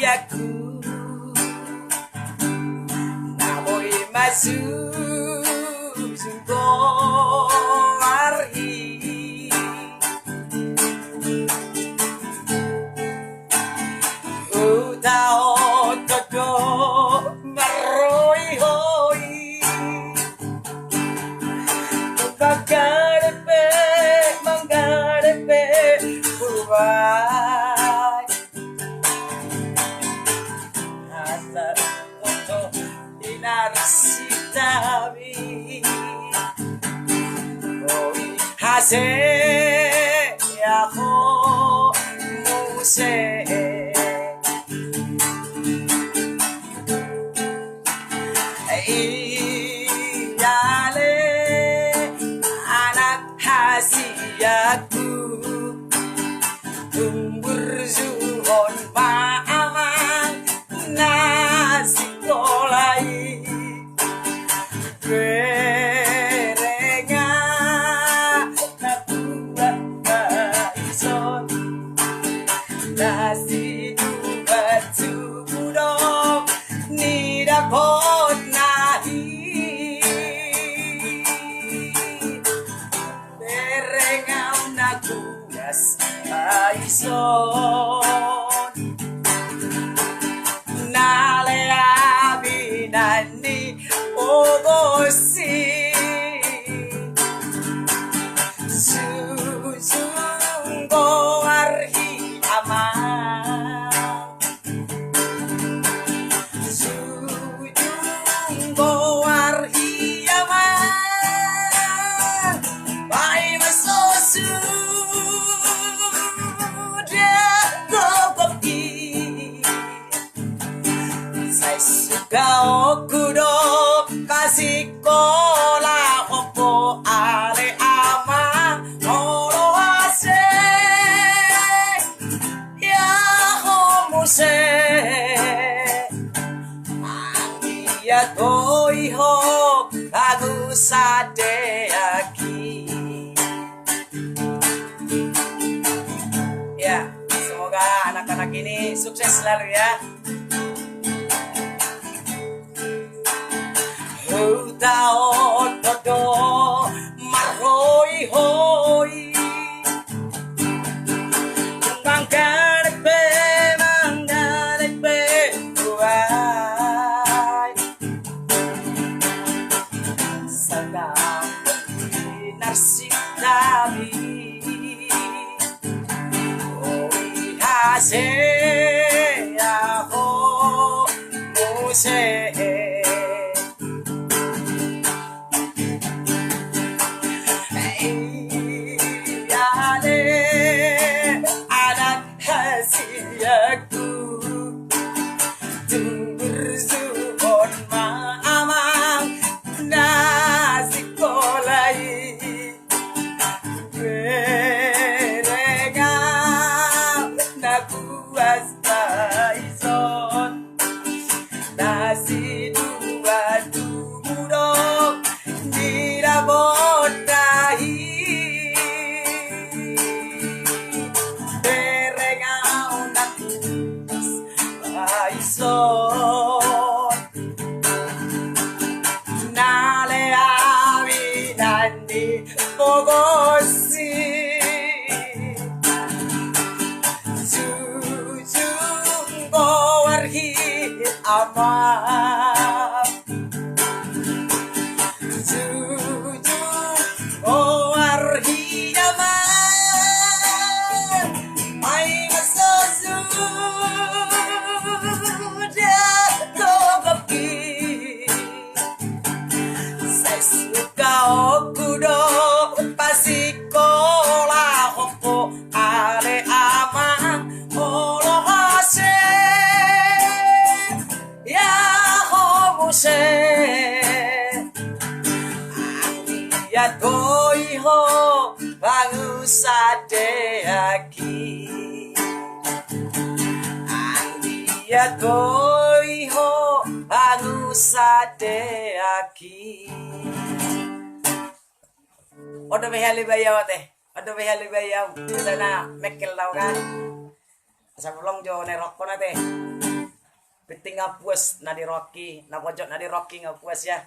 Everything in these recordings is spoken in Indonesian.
aku namoy masuk sungkowari utao todo maroy hoy manggarepe buhay hasta koto inarsitabi hoy hase ako muse iyale anak hasiaku tumbur zuhon paamang nasikolai berenga nabuat kaison nasi dubat subudok nidakot nahi berenga nakugas kaison nalea binani ogosi suzungo arhi amang suzungo arhi amang bai masosu Okudo kasikola opo ale ama oroase ya homuse ya toiho agusade aki ya semoga anak-anak ini sukses selalu ya. Utao todo maroy hoy manggarepe buhay sadang narsitabi hoy hase ako muse aku tumbur zuhon maamang nasikolai berenga nabuas kaison nasi dua dumudok dirabot dahi son nale avi nandi pogosi suzungo arhi ama suzungo arhi ama ai masosu okudo pasikola opo ale ama orohase ya homuse ya toiho bangusade aki ya toiho bangusade aki Odo behali bayaw ate. Odo behali bayaw. Kita na mekel daw kan. Sa bulong jo ne rock ko na te. Penting ngapuas nadi Rocky, na pojok nadi Rocky ngapuas ya.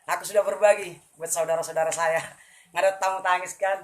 Aku sudah berbagi buat saudara-saudara saya. Nggak ada tamu tangis kan.